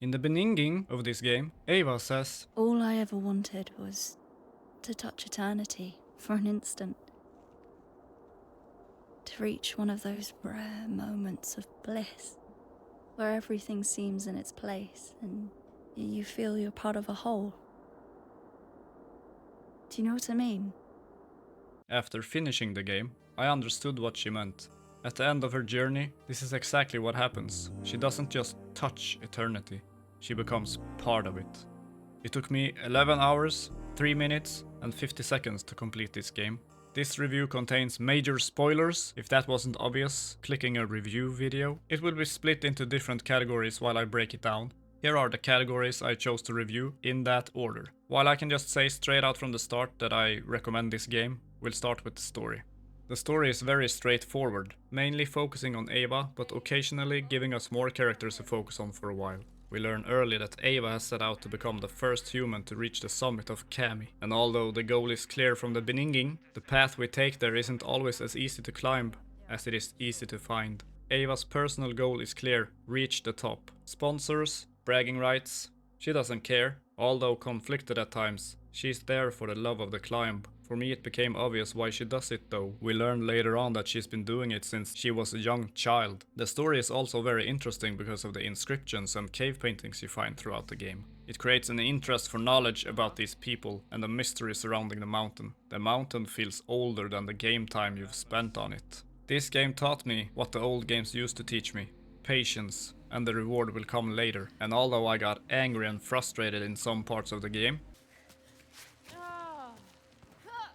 In the beginning of this game, Ava says, All I ever wanted was to touch eternity for an instant. To reach one of those rare moments of bliss where everything seems in its place and you feel you're part of a whole. Do you know what I mean? After finishing the game, I understood what she meant. At the end of her journey, this is exactly what happens. She doesn't just touch eternity, she becomes part of it. It took me 11 hours, 3 minutes, and 50 seconds to complete this game. This review contains major spoilers. If that wasn't obvious, clicking a review video. It will be split into different categories while I break it down. Here are the categories I chose to review in that order. While I can just say straight out from the start that I recommend this game, we'll start with the story. The story is very straightforward, mainly focusing on Ava, but occasionally giving us more characters to focus on for a while. We learn early that Ava has set out to become the first human to reach the summit of Kami, and although the goal is clear from the beginning, the path we take there isn't always as easy to climb as it is easy to find. Ava's personal goal is clear: reach the top. Sponsors, bragging rights, she doesn't care, although conflicted at times. She's there for the love of the climb. For me it became obvious why she does it though. We learn later on that she's been doing it since she was a young child. The story is also very interesting because of the inscriptions and cave paintings you find throughout the game. It creates an interest for knowledge about these people and the mystery surrounding the mountain. The mountain feels older than the game time you've spent on it. This game taught me what the old games used to teach me: patience, and the reward will come later. And although I got angry and frustrated in some parts of the game,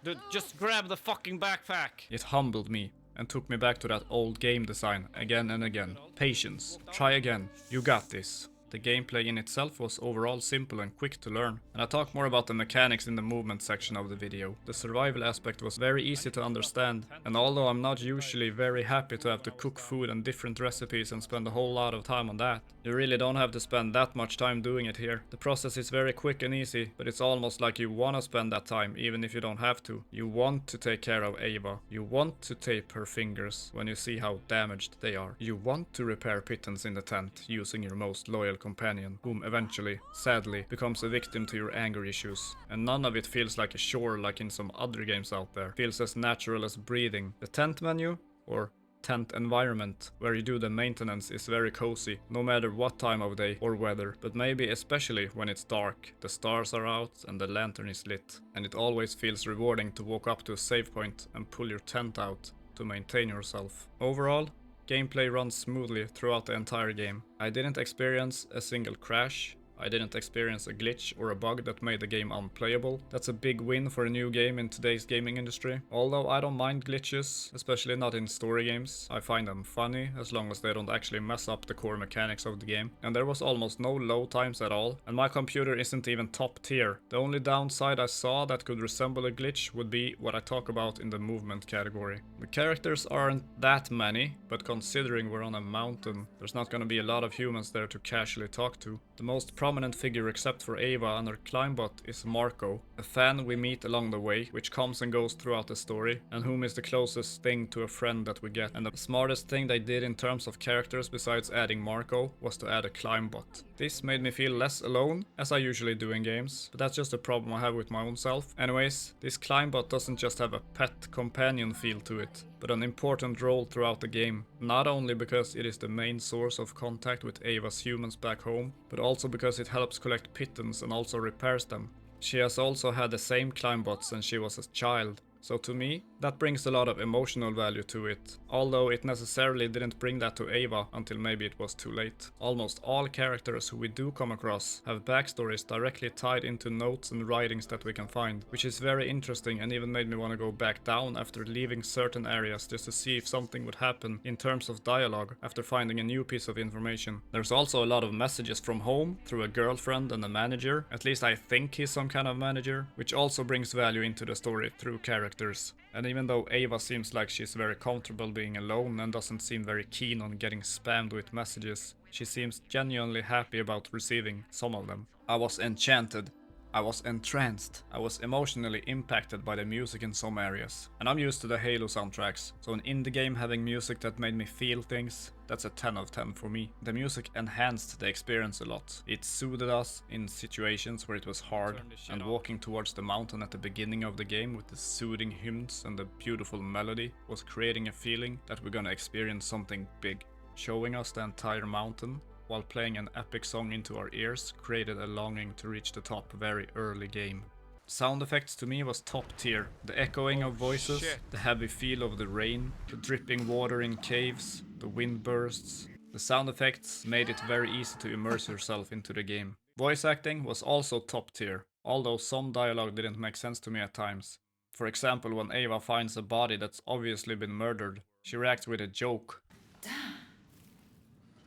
dude, just grab the fucking backpack! It humbled me and took me back to that old game design again and again. Patience. Try again. You got this. The gameplay in itself was overall simple and quick to learn, and I talk more about the mechanics in the movement section of the video. The survival aspect was very easy to understand, and although I'm not usually very happy to have to cook food and different recipes and spend a whole lot of time on that, you really don't have to spend that much time doing it here. The process is very quick and easy, but it's almost like you wanna spend that time even if you don't have to. You want to take care of Ava. You want to tape her fingers when you see how damaged they are. You want to repair pittance in the tent using your most loyal companion, whom eventually, sadly, becomes a victim to your anger issues. And none of it feels like a chore like in some other games out there. It feels as natural as breathing. The tent menu, or tent environment, where you do the maintenance, is very cozy, no matter what time of day or weather, but maybe especially when it's dark. The stars are out and the lantern is lit, and it always feels rewarding to walk up to a save point and pull your tent out to maintain yourself. Overall, gameplay runs smoothly throughout the entire game. I didn't experience a single crash. I didn't experience a glitch or a bug that made the game unplayable. That's a big win for a new game in today's gaming industry. Although I don't mind glitches, especially not in story games. I find them funny as long as they don't actually mess up the core mechanics of the game. And there was almost no load times at all, and my computer isn't even top tier. The only downside I saw that could resemble a glitch would be what I talk about in the movement category. The characters aren't that many, but considering we're on a mountain, there's not gonna be a lot of humans there to casually talk to. The most prominent figure except for Ava and her climbbot is Marco, a fan we meet along the way, which comes and goes throughout the story, and whom is the closest thing to a friend that we get. And the smartest thing they did in terms of characters besides adding Marco was to add a climbbot. This made me feel less alone, as I usually do in games, but that's just a problem I have with my own self. Anyways, this climbbot doesn't just have a pet companion feel to it, but an important role throughout the game, not only because it is the main source of contact with Ava's humans back home, but also because it helps collect pittance and also repairs them. She has also had the same climbbot since she was a child, so to me, that brings a lot of emotional value to it, although it necessarily didn't bring that to Ava until maybe it was too late. Almost all characters who we do come across have backstories directly tied into notes and writings that we can find, which is very interesting and even made me want to go back down after leaving certain areas just to see if something would happen in terms of dialogue after finding a new piece of information. There's also a lot of messages from home through a girlfriend and a manager, at least I think he's some kind of manager, which also brings value into the story through characters. And even though Ava seems like she's very comfortable being alone and doesn't seem very keen on getting spammed with messages, she seems genuinely happy about receiving some of them. I was enchanted. I was entranced. I was emotionally impacted by the music in some areas. And I'm used to the Halo soundtracks, so an indie game having music that made me feel things, that's a 10 of 10 for me. The music enhanced the experience a lot. It soothed us in situations where it was hard, and walking towards the mountain at the beginning of the game with the soothing hymns and the beautiful melody was creating a feeling that we're gonna experience something big. Showing us the entire mountain while playing an epic song into our ears created a longing to reach the top very early game. Sound effects to me was top tier. The echoing of voices, the heavy feel of the rain, the dripping water in caves, the wind bursts. The sound effects made it very easy to immerse yourself into the game. Voice acting was also top tier, although some dialogue didn't make sense to me at times. For example, when Ava finds a body that's obviously been murdered, she reacts with a joke. Damn!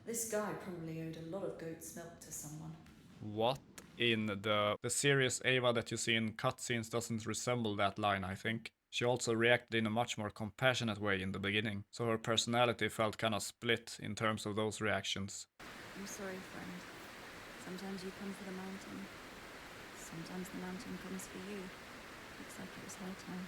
This guy probably owed a lot of goat's milk to someone. What in the serious Ava that you see in cutscenes doesn't resemble that line, I think. She also reacted in a much more compassionate way in the beginning, so her personality felt kinda split in terms of those reactions. I'm sorry, friend. Sometimes you come for the mountain. Sometimes the mountain comes for you. Looks like it was high time.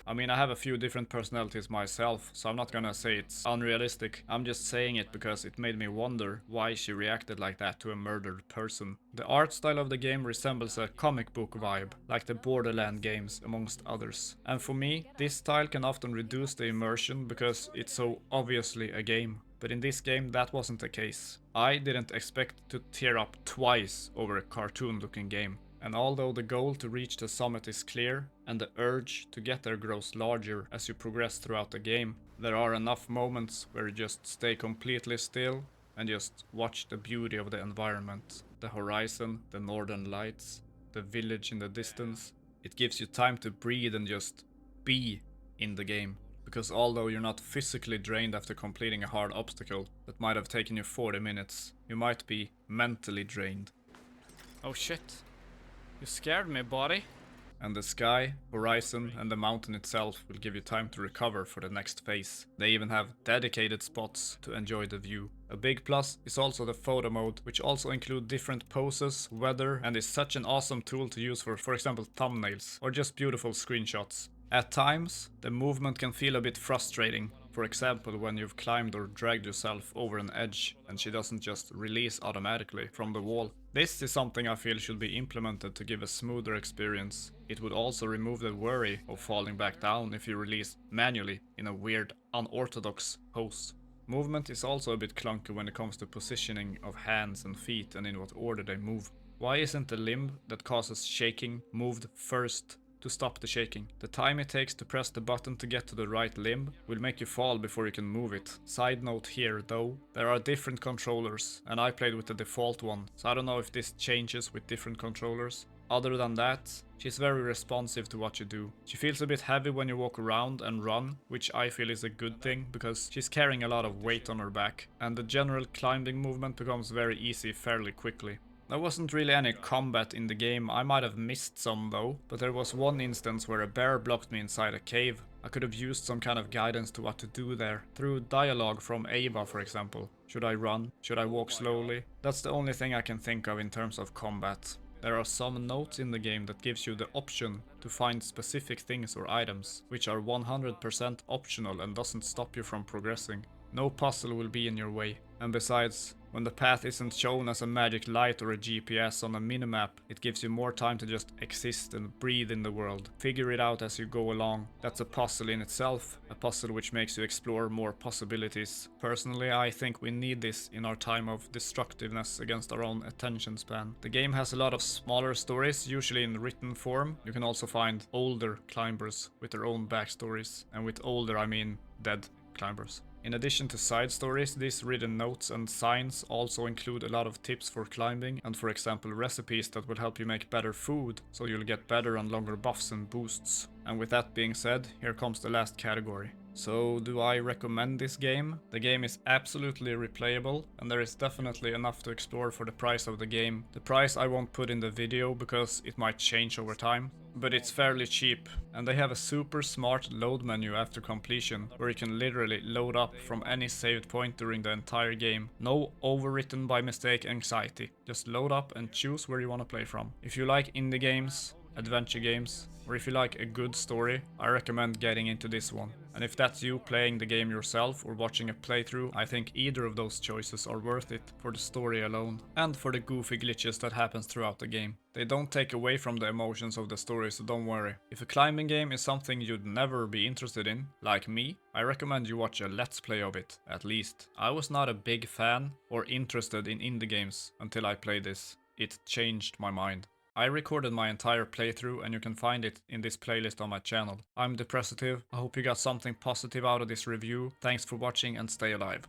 I mean, I have a few different personalities myself, so I'm not gonna say it's unrealistic. I'm just saying it because it made me wonder why she reacted like that to a murdered person. The art style of the game resembles a comic book vibe, like the Borderlands games amongst others. And for me, this style can often reduce the immersion because it's so obviously a game. But in this game, that wasn't the case. I didn't expect to tear up twice over a cartoon-looking game. And although the goal to reach the summit is clear, and the urge to get there grows larger as you progress throughout the game, there are enough moments where you just stay completely still and just watch the beauty of the environment. The horizon, the northern lights, the village in the distance. It gives you time to breathe and just be in the game. Because although you're not physically drained after completing a hard obstacle that might have taken you 40 minutes, you might be mentally drained. Oh shit. You scared me, buddy. And the sky, horizon, and the mountain itself will give you time to recover for the next phase. They even have dedicated spots to enjoy the view. A big plus is also the photo mode, which also include different poses, weather, and is such an awesome tool to use for example, thumbnails, or just beautiful screenshots. At times, the movement can feel a bit frustrating. For example, when you've climbed or dragged yourself over an edge and she doesn't just release automatically from the wall. This is something I feel should be implemented to give a smoother experience. It would also remove the worry of falling back down if you release manually in a weird, unorthodox pose. Movement is also a bit clunky when it comes to positioning of hands and feet and in what order they move. Why isn't the limb that causes shaking moved first to stop the shaking? The time it takes to press the button to get to the right limb will make you fall before you can move it. Side note here though, there are different controllers and I played with the default one, so I don't know if this changes with different controllers. Other than that, she's very responsive to what you do. She feels a bit heavy when you walk around and run, which I feel is a good thing because she's carrying a lot of weight on her back, and the general climbing movement becomes very easy fairly quickly. There wasn't really any combat in the game, I might have missed some though, but there was one instance where a bear blocked me inside a cave. I could have used some kind of guidance to what to do there, through dialogue from Ava for example. Should I run? Should I walk slowly? That's the only thing I can think of in terms of combat. There are some notes in the game that gives you the option to find specific things or items, which are 100% optional and doesn't stop you from progressing. No puzzle will be in your way. And besides, when the path isn't shown as a magic light or a GPS on a minimap, it gives you more time to just exist and breathe in the world. Figure it out as you go along. That's a puzzle in itself, a puzzle which makes you explore more possibilities. Personally, I think we need this in our time of destructiveness against our own attention span. The game has a lot of smaller stories, usually in written form. You can also find older climbers with their own backstories, and with older I mean dead climbers. In addition to side stories, these written notes and signs also include a lot of tips for climbing and for example recipes that will help you make better food, so you'll get better and longer buffs and boosts. And with that being said, here comes the last category. So do I recommend this game? The game is absolutely replayable and there is definitely enough to explore for the price of the game. The price I won't put in the video because it might change over time, but it's fairly cheap. And they have a super smart load menu after completion where you can literally load up from any saved point during the entire game. No overwritten by mistake anxiety. Just load up and choose where you want to play from. If you like indie games, adventure games, or if you like a good story, I recommend getting into this one. And if that's you playing the game yourself or watching a playthrough, I think either of those choices are worth it for the story alone and for the goofy glitches that happens throughout the game. They don't take away from the emotions of the story, so don't worry. If a climbing game is something you'd never be interested in, like me, I recommend you watch a let's play of it, at least. I was not a big fan or interested in indie games until I played this. It changed my mind. I recorded my entire playthrough and you can find it in this playlist on my channel. I'm Depressetive, I hope you got something positive out of this review. Thanks for watching and stay alive.